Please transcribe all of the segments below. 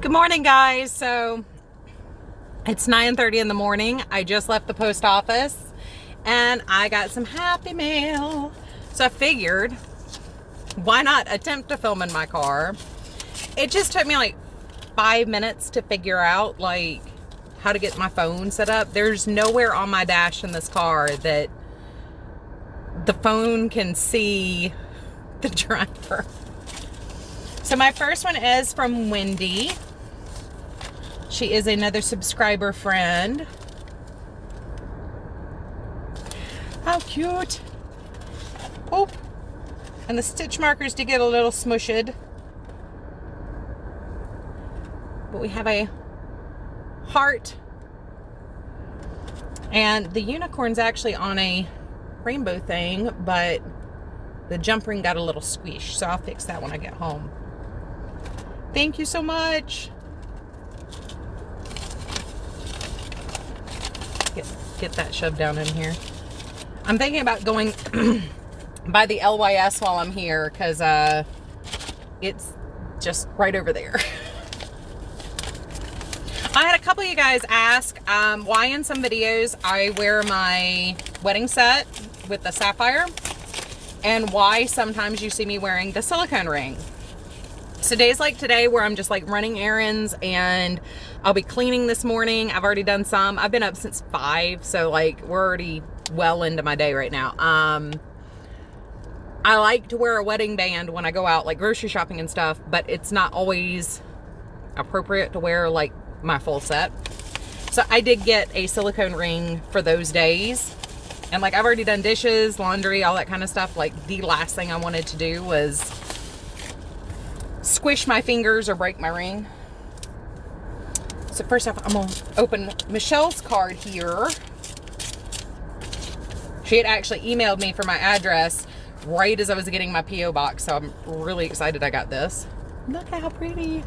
Good morning, guys. So it's 9:30 in the morning. I just left the post office and I got some happy mail. So I figured, why not attempt to film in my car? It just took me like 5 minutes to figure out like how to get my phone set up. There's nowhere on my dash in this car that the phone can see the driver. So my first one is from Wendy. She is another subscriber friend. How cute. Oh, and the stitch markers did get a little smushed. But we have a heart. And the unicorn's actually on a rainbow thing, but the jump ring got a little squish. So I'll fix that when I get home. Thank you so much. Get that shoved down in here. I'm thinking about going by the LYS while I'm here because it's just right over there. I had a couple of you guys ask why in some videos I wear my wedding set with the sapphire and why sometimes you see me wearing the silicone ring. So days like today where I'm just like running errands and I'll be cleaning this morning. I've already done some. I've been up since 5, so like we're already well into my day right now. I like to wear a wedding band when I go out like grocery shopping and stuff, but it's not always appropriate to wear like my full set. So I did get a silicone ring for those days. And like I've already done dishes, laundry, all that kind of stuff. Like the last thing I wanted to do was squish my fingers or break my ring. So first off, I'm gonna open Michelle's card here. She had actually emailed me for my address right as I was getting my P.O. box, so I'm really excited I got this. Look at how pretty.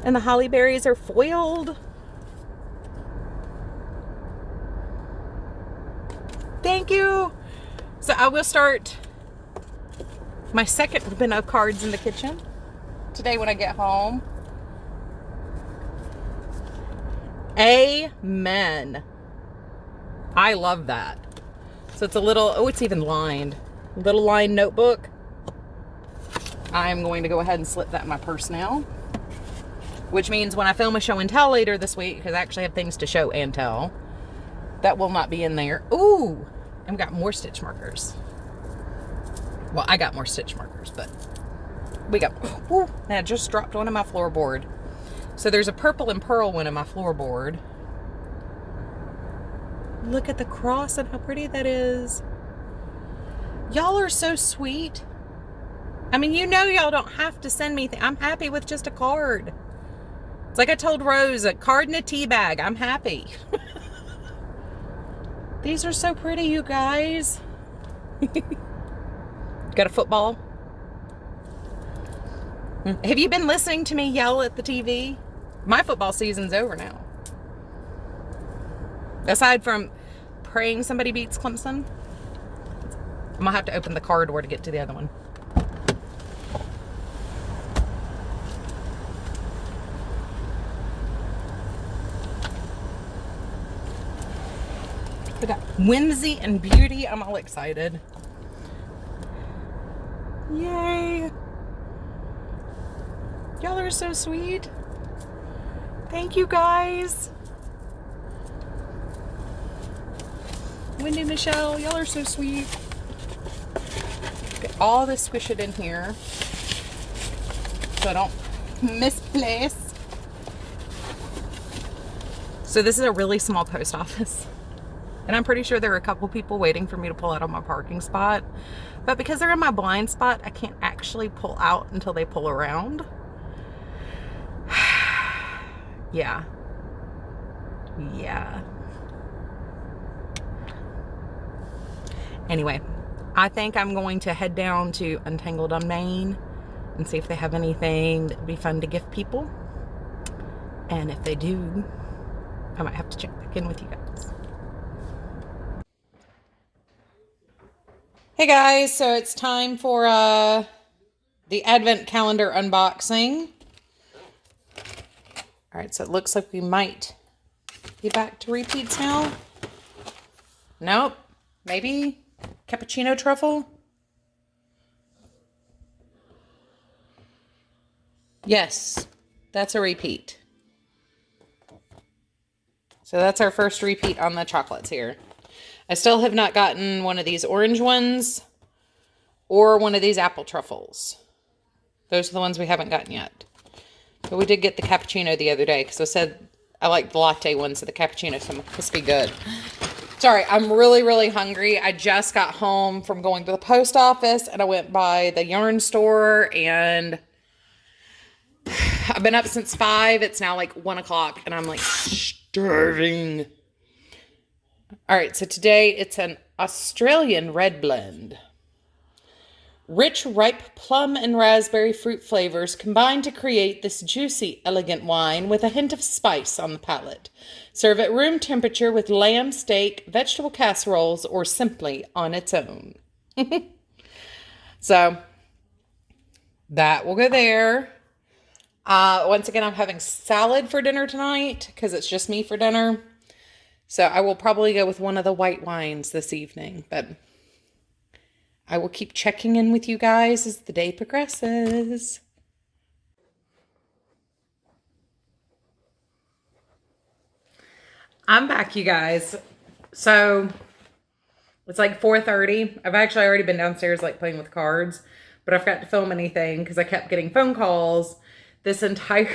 And the holly berries are foiled. Thank you. So I will start my second bin of cards in the kitchen today when I get home. Amen. I love that. So it's a little, oh, it's even lined. Little lined notebook. I'm going to go ahead and slip that in my purse now. Which means when I film a show and tell later this week, because I actually have things to show and tell, that will not be in there. Ooh, and we got more stitch markers. Well, I got more stitch markers, but we got, ooh, and I just dropped one on my floorboard. So there's a purple and pearl one in my floorboard. Look at the cross and how pretty that is. Y'all are so sweet. I mean, you know y'all don't have to send me I'm happy with just a card. It's like I told Rose, a card and a tea bag. I'm happy. These are so pretty, you guys. Got a football. Have you been listening to me yell at the TV? My football season's over now. Aside from praying somebody beats Clemson, I'm gonna have to open the car door to get to the other one. We got whimsy and beauty. I'm all excited. Yay. Y'all are so sweet. Thank you, guys. Wendy, Michelle, y'all are so sweet. Get all this squish it in here so I don't misplace. So this is a really small post office. And I'm pretty sure there are a couple people waiting for me to pull out of my parking spot. But because they're in my blind spot, I can't actually pull out until they pull around. Yeah. Yeah. Anyway, I think I'm going to head down to Untangled on Main and see if they have anything that would be fun to gift people. And if they do, I might have to check back in with you guys. Hey guys, so it's time for the advent calendar unboxing. All right, so it looks like we might be back to repeats now. Nope. Maybe cappuccino truffle? Yes, that's a repeat. So that's our first repeat on the chocolates here. I still have not gotten one of these orange ones or one of these apple truffles. Those are the ones we haven't gotten yet. But we did get the cappuccino the other day because I said I like the latte ones, so the cappuccino must be good. Sorry, I'm really, really hungry. I just got home from going to the post office and I went by the yarn store and I've been up since 5. It's now like 1 o'clock and I'm like starving. All right, so today it's an Australian red blend. Rich, ripe plum and raspberry fruit flavors combine to create this juicy, elegant wine with a hint of spice on the palate. Serve at room temperature with lamb, steak, vegetable casseroles, or simply on its own. So, that will go there. Once again, I'm having salad for dinner tonight because it's just me for dinner. So, I will probably go with one of the white wines this evening, but I will keep checking in with you guys as the day progresses. I'm back, you guys. So it's like 4:30. I've actually already been downstairs like playing with cards, but I forgot to film anything because I kept getting phone calls. This entire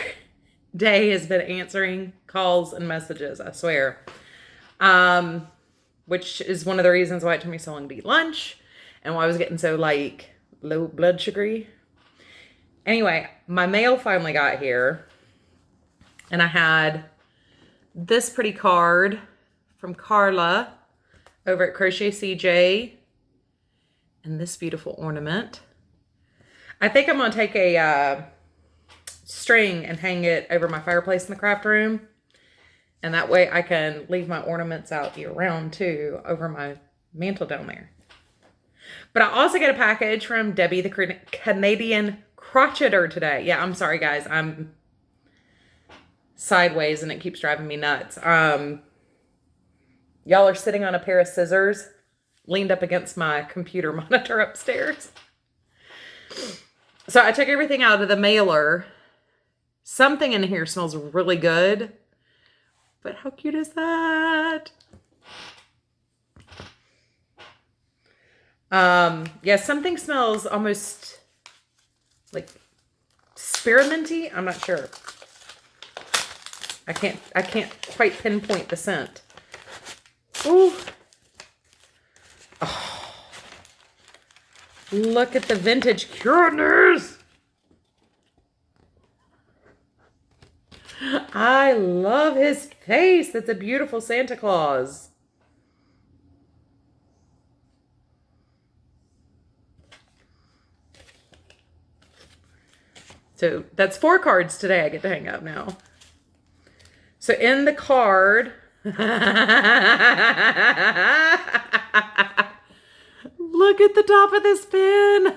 day has been answering calls and messages, I swear. Which is one of the reasons why it took me so long to eat lunch. And why I was getting so, like, low blood sugary. Anyway, my mail finally got here. And I had this pretty card from Carla over at Crochet CJ. And this beautiful ornament. I think I'm going to take a string and hang it over my fireplace in the craft room. And that way I can leave my ornaments out year round, too, over my mantle down there. But I also got a package from Debbie, the Canadian crocheter today. Yeah, I'm sorry, guys. I'm sideways and it keeps driving me nuts. Y'all are sitting on a pair of scissors leaned up against my computer monitor upstairs. So I took everything out of the mailer. Something in here smells really good. But how cute is that? Yeah, something smells almost like spearminty. I'm not sure. I can't quite pinpoint the scent. Ooh. Oh. Look at the vintage cuteness. I love his face. That's a beautiful Santa Claus. So that's 4 cards today I get to hang up now. So in the card, look at the top of this pin.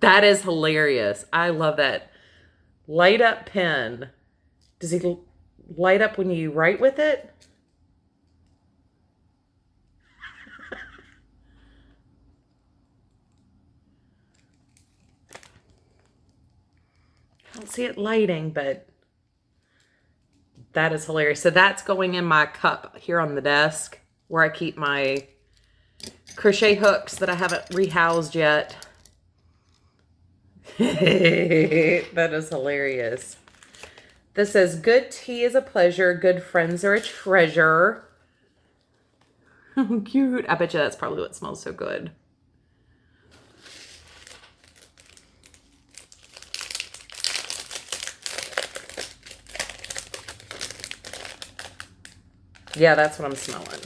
That is hilarious. I love that. Light up pen. Does he light up when you write with it? I don't see it lighting, but that is hilarious. So that's going in my cup here on the desk where I keep my crochet hooks that I haven't rehoused yet. That is hilarious. This says, good tea is a pleasure. Good friends are a treasure. Cute. I bet you that's probably what smells so good. Yeah, that's what I'm smelling.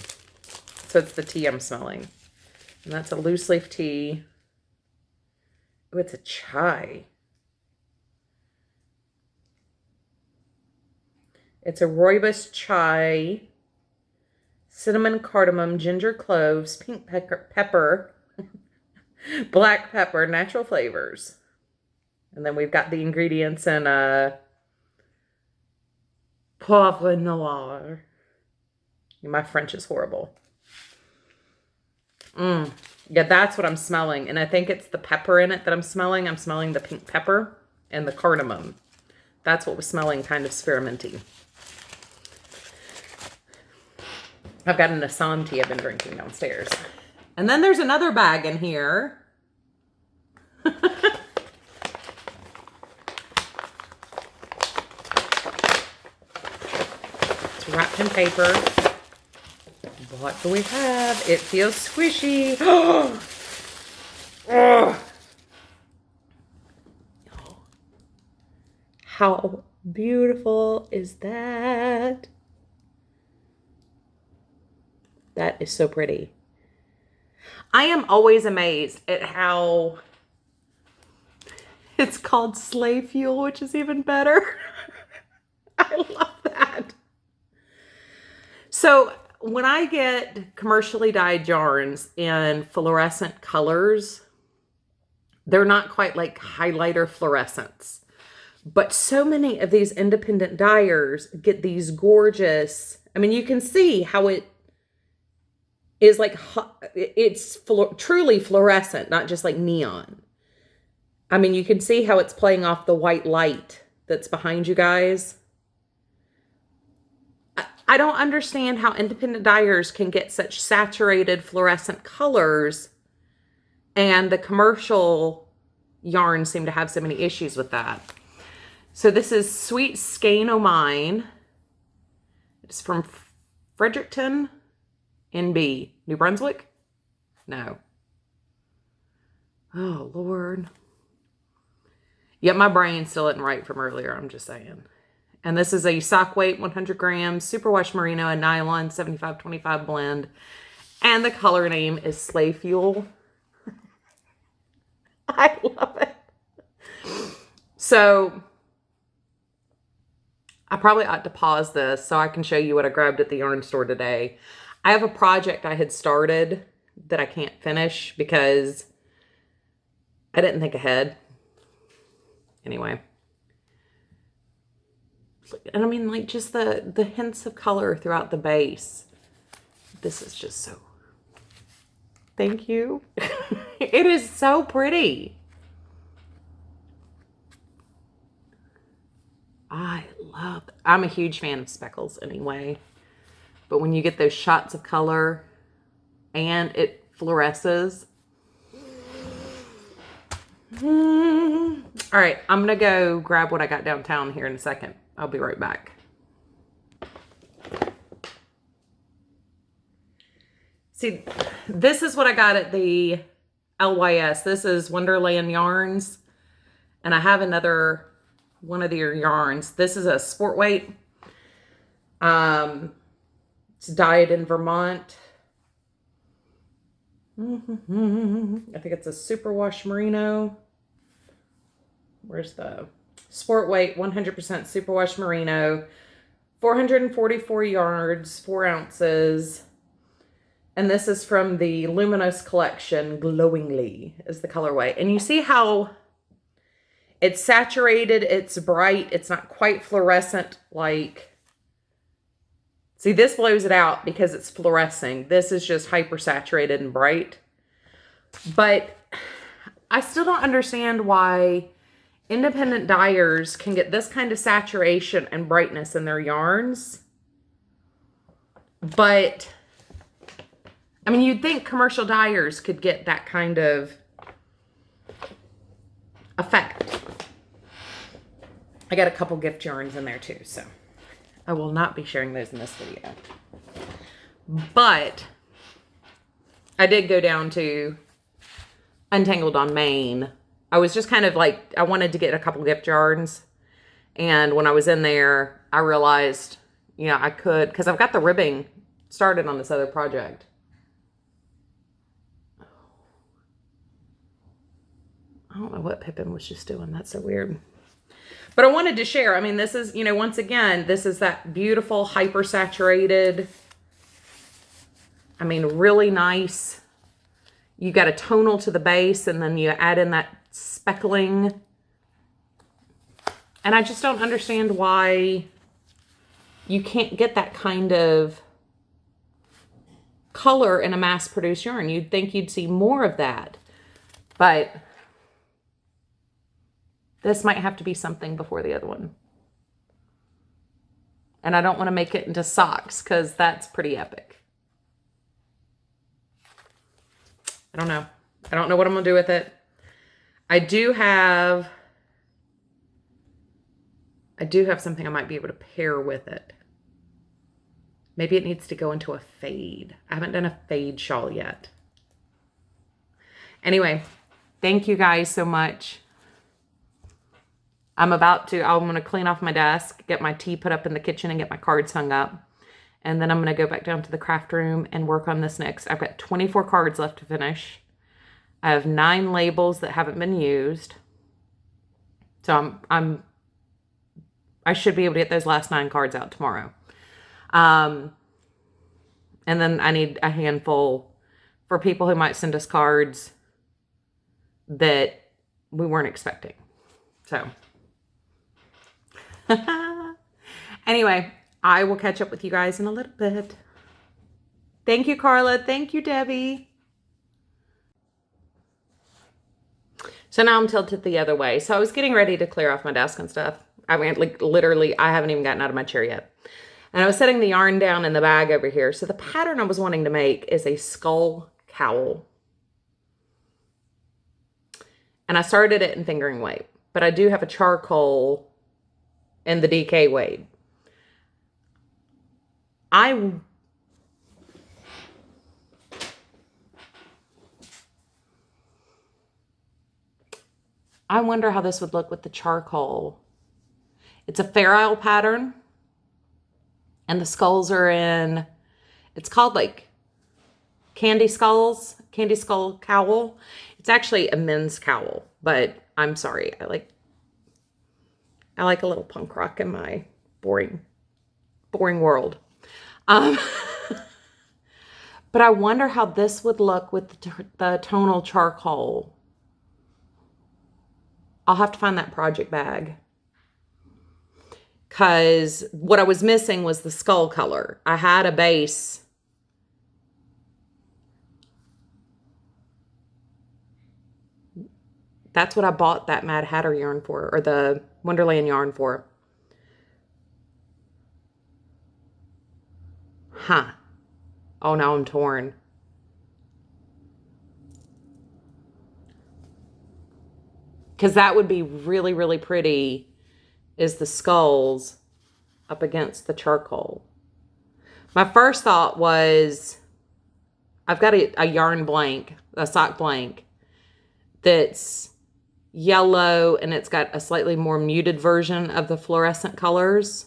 So it's the tea I'm smelling. And that's a loose leaf tea. Oh, it's a chai. It's a rooibos chai, cinnamon, cardamom, ginger, cloves, pink pepper, black pepper, natural flavors. And then we've got the ingredients in poivre noir. My French is horrible. Yeah, that's what I'm smelling. And I think it's the pepper in it that I'm smelling. I'm smelling the pink pepper and the cardamom. That's what was smelling kind of spearminty. I've got an Assanti I've been drinking downstairs. And then there's another bag in here. It's wrapped in paper. What do we have? It feels squishy. Oh. How beautiful is that? That is so pretty. I am always amazed at how it's called sleigh fuel, which is even better. I love that. So when I get commercially dyed yarns in fluorescent colors, they're not quite like highlighter fluorescents. But so many of these independent dyers get these gorgeous, I mean, you can see how it is like, it's truly fluorescent, not just like neon. I mean, you can see how it's playing off the white light that's behind you guys. I don't understand how independent dyers can get such saturated fluorescent colors, and the commercial yarns seem to have so many issues with that. So this is Sweet Skein o' Mine. It's from Fredericton, NB, New Brunswick? No. Oh, Lord. Yep, my brain still isn't right from earlier, I'm just saying. And this is a sock weight, 100 grams, superwash merino and nylon, 75-25 blend. And the color name is Sleigh Fuel. I love it. So I probably ought to pause this so I can show you what I grabbed at the yarn store today. I have a project I had started that I can't finish because I didn't think ahead. Anyway. And I mean, like, just the hints of color throughout the base. This is just so... Thank you. It is so pretty. I'm a huge fan of speckles anyway. But when you get those shots of color and it fluoresces. All right, I'm going to go grab what I got downtown here in a second. I'll be right back. See, this is what I got at the LYS. This is Wonderland Yarns. And I have another one of their yarns. This is a sport weight. It's dyed in Vermont. I think it's a superwash merino. Where's the sport weight? 100% superwash merino. 444 yards, 4 ounces. And this is from the Luminous collection. Glowingly is the colorway. And you see how it's saturated, it's bright, it's not quite fluorescent like... See, this blows it out because it's fluorescing. This is just hyper saturated and bright. But I still don't understand why independent dyers can get this kind of saturation and brightness in their yarns. But, I mean, you'd think commercial dyers could get that kind of effect. I got a couple gift yarns in there too, so I will not be sharing those in this video. But I did go down to Untangled on Main. I was just kind of like, I wanted to get a couple gift yarns. And when I was in there, I realized, you know, I could, because I've got the ribbing started on this other project. I don't know what Pippin was just doing. That's so weird. But I wanted to share. I mean, this is, you know, once again, this is that beautiful hyper saturated. I mean, really nice. You got a tonal to the base, and then you add in that speckling. And I just don't understand why you can't get that kind of color in a mass-produced yarn. You'd think you'd see more of that. But this might have to be something before the other one. And I don't want to make it into socks because that's pretty epic. I don't know. I don't know what I'm going to do with it. I do have something I might be able to pair with it. Maybe it needs to go into a fade. I haven't done a fade shawl yet. Anyway, thank you guys so much. I'm going to clean off my desk, get my tea put up in the kitchen, and get my cards hung up. And then I'm going to go back down to the craft room and work on this next. I've got 24 cards left to finish. I have 9 labels that haven't been used. So I should be able to get those last 9 cards out tomorrow. And then I need a handful for people who might send us cards that we weren't expecting. So anyway, I will catch up with you guys in a little bit. Thank you, Carla. Thank you, Debbie. So now I'm tilted the other way. So I was getting ready to clear off my desk and stuff. I mean, like literally, I haven't even gotten out of my chair yet. And I was setting the yarn down in the bag over here. So the pattern I was wanting to make is a skull cowl. And I started it in fingering weight. But I do have a charcoal in the DK weight. I wonder how this would look with the charcoal. It's a Fair Isle pattern. And the skulls are in, it's called like Candy Skull Cowl. It's actually a men's cowl, but I'm sorry. I like a little punk rock in my boring world. But I wonder how this would look with the tonal charcoal. I'll have to find that project bag. Because what I was missing was the skull color. I had a base. That's what I bought that Mad Hatter yarn for, or the Wonderland yarn for. Huh. Oh, now I'm torn. Because that would be really, really pretty, is the skulls up against the charcoal. My first thought was, I've got a yarn blank, a sock blank, that's yellow, and it's got a slightly more muted version of the fluorescent colors.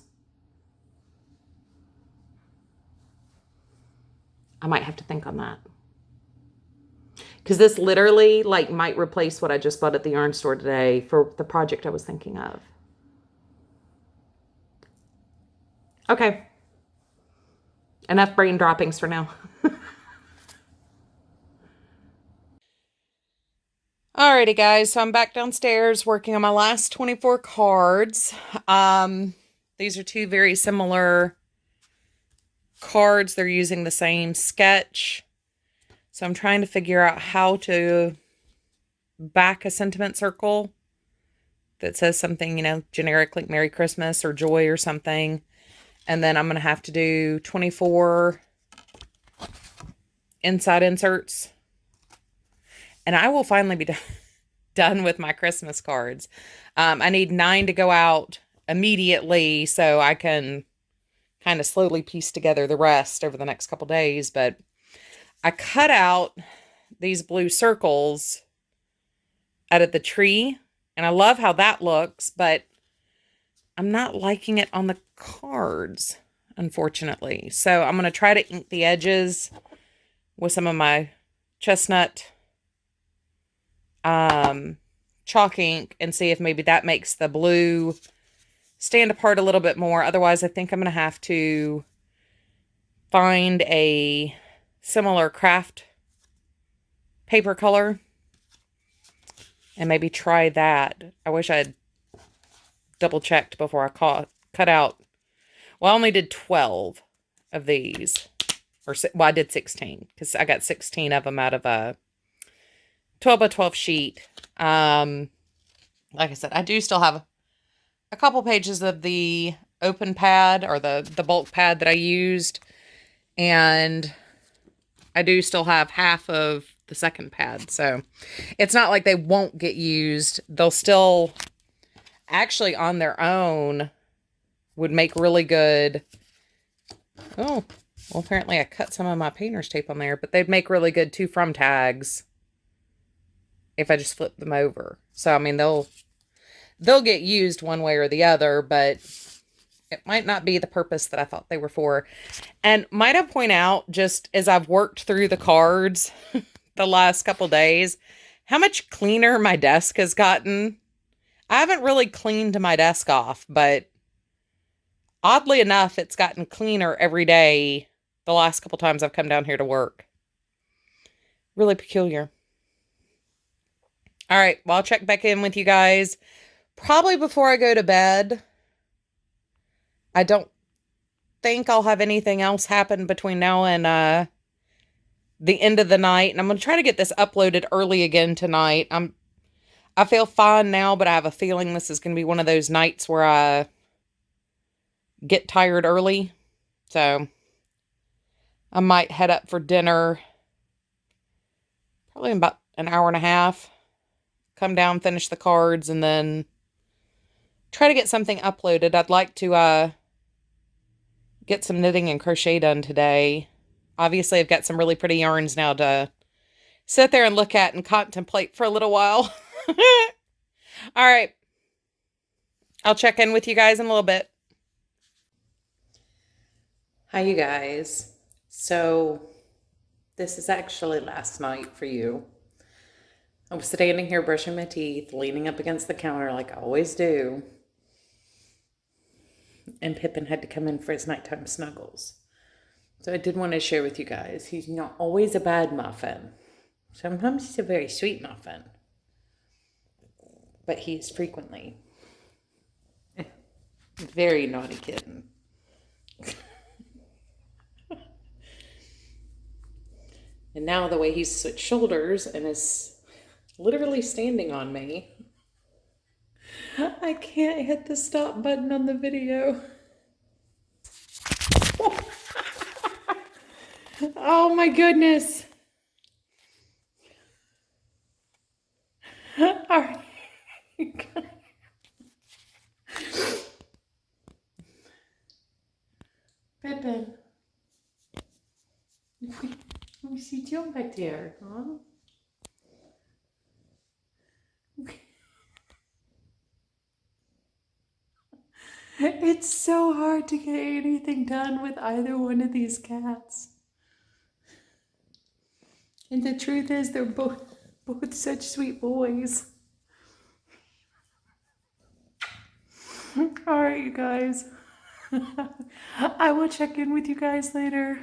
I might have to think on that. Because this literally like might replace what I just bought at the yarn store today for the project I was thinking of. Okay. Enough brain droppings for now. Alrighty, guys. So I'm back downstairs working on my last 24 cards. These are 2 very similar cards. They're using the same sketch. So I'm trying to figure out how to back a sentiment circle that says something, you know, generic like Merry Christmas or Joy or something. And then I'm going to have to do 24 inside inserts. And I will finally be done with my Christmas cards. I need 9 to go out immediately so I can kind of slowly piece together the rest over the next couple days. But I cut out these blue circles out of the tree. And I love how that looks, but I'm not liking it on the cards, unfortunately. So I'm going to try to ink the edges with some of my chestnut chalk ink and see if maybe that makes the blue stand apart a little bit more. Otherwise, I think I'm going to have to find a similar craft paper color and maybe try that. I wish I'd double checked before I cut out. Well, I only did 12 of these. Well, I did 16 because I got 16 of them out of a 12 by 12 sheet. Like I said, I do still have a couple pages of the open pad or the bulk pad that I used. And I do still have half of the second pad. So it's not like they won't get used. They'll still actually on their own would make really good. Oh, well, apparently I cut some of my painter's tape on there, but they'd make really good to from tags if I just flip them over. So, I mean, they'll get used one way or the other, but it might not be the purpose that I thought they were for. And might I point out, just as I've worked through the cards the last couple days, how much cleaner my desk has gotten. I haven't really cleaned my desk off, but oddly enough, it's gotten cleaner every day the last couple times I've come down here to work. Really peculiar. All right, well, I'll check back in with you guys probably before I go to bed. I don't think I'll have anything else happen between now and the end of the night. And I'm going to try to get this uploaded early again tonight. I feel fine now, but I have a feeling this is going to be one of those nights where I get tired early. So I might head up for dinner probably in about an hour and a half. Come down, finish the cards, and then try to get something uploaded. I'd like to get some knitting and crochet done today. Obviously, I've got some really pretty yarns now to sit there and look at and contemplate for a little while. All right. I'll check in with you guys in a little bit. Hi, you guys. So, this is actually last night for you. I was standing here brushing my teeth, leaning up against the counter like I always do. And Pippin had to come in for his nighttime snuggles. So I did want to share with you guys, he's not always a bad muffin. Sometimes he's a very sweet muffin. But he is frequently a very naughty kitten. And now the way he's switched shoulders and is literally standing on me, I can't hit the stop button on the video. Oh my goodness. All right. Pippin. Let me see Joe back there, huh? It's so hard to get anything done with either one of these cats. And the truth is, they're both such sweet boys. All right, you guys. I will check in with you guys later.